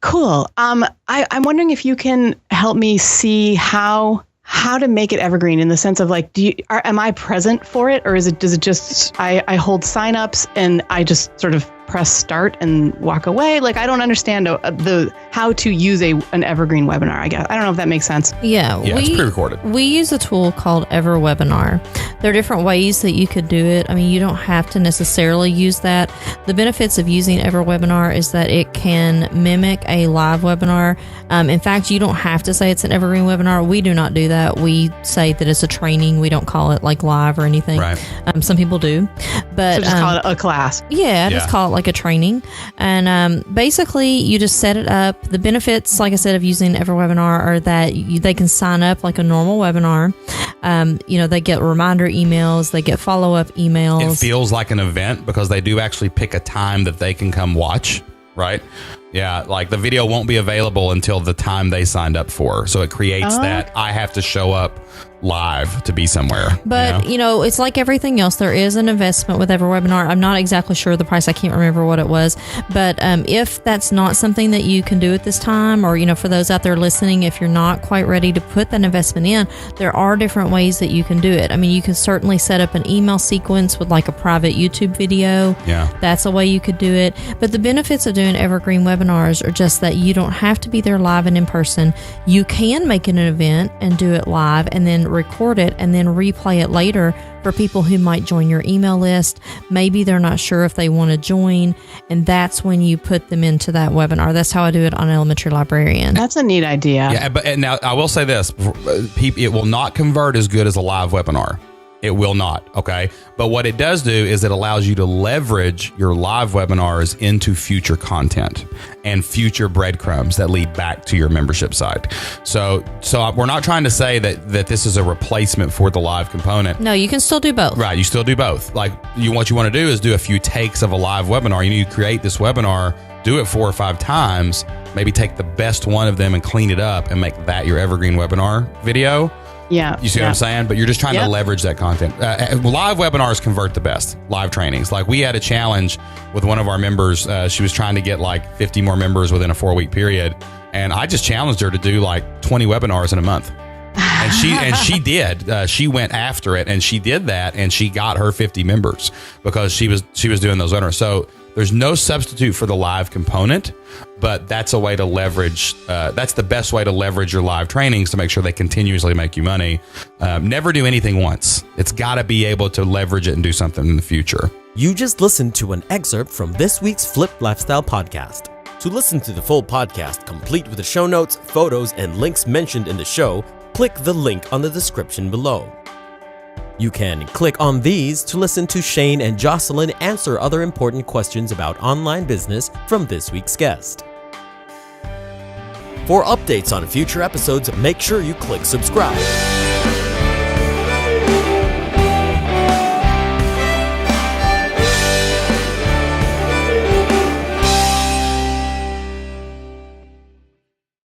Cool. I'm wondering if you can help me see how to make it evergreen in the sense of like, am I present for it, or does it just I hold signups and I just sort of press start and walk away? Like, I don't understand how to use an evergreen webinar, I guess. I don't know if that makes sense. Yeah, it's pre-recorded. We use a tool called EverWebinar. There are different ways that you could do it. I mean, you don't have to necessarily use that. The benefits of using EverWebinar is that it can mimic a live webinar. In fact, you don't have to say it's an evergreen webinar. We do not do that. We say that it's a training. We don't call it like live or anything. Right. Some people do. But so just call it a class. Yeah, just call it like a training. And basically, you just set it up. The benefits, like I said, of using EverWebinar are that they can sign up like a normal webinar. They get reminder emails. They get follow-up emails. It feels like an event because they do actually pick a time that they can come watch, right? Yeah, like the video won't be available until the time they signed up for. So it creates that I have to show up live to be somewhere. But, it's like everything else. There is an investment with EverWebinar. I'm not exactly sure the price. I can't remember what it was. But if that's not something that you can do at this time, or, for those out there listening, if you're not quite ready to put that investment in, there are different ways that you can do it. I mean, you can certainly set up an email sequence with like a private YouTube video. Yeah. That's a way you could do it. But the benefits of doing evergreen webinars are just that you don't have to be there live and in person. You can make it an event and do it live and then record it and then replay it later for people who might join your email list. Maybe they're not sure if they want to join, and that's when you put them into that webinar. That's how I do it on Elementary Librarian. That's a neat idea. Yeah, but now I will say this, it will not convert as good as a live webinar. It will not, okay? But what it does do is it allows you to leverage your live webinars into future content and future breadcrumbs that lead back to your membership site. So we're not trying to say that this is a replacement for the live component. No, you can still do both. Right, you still do both. Like what you want to do is do a few takes of a live webinar. You need to create this webinar, do it 4 or 5 times, maybe take the best one of them and clean it up and make that your evergreen webinar video. Yeah. You see what I'm saying? But you're just trying to leverage that content. Live webinars convert the best. Live trainings. Like we had a challenge with one of our members. She was trying to get like 50 more members within a 4-week period. And I just challenged her to do like 20 webinars in a month. And she did. She went after it and she did that, and she got her 50 members because she was doing those webinars. So there's no substitute for the live component, but that's a way to leverage. That's the best way to leverage your live trainings to make sure they continuously make you money. Never do anything once. It's got to be able to leverage it and do something in the future. You just listened to an excerpt from this week's Flipped Lifestyle podcast. To listen to the full podcast, complete with the show notes, photos, and links mentioned in the show, click the link on the description below. You can click on these to listen to Shane and Jocelyn answer other important questions about online business from this week's guest. For updates on future episodes, make sure you click subscribe.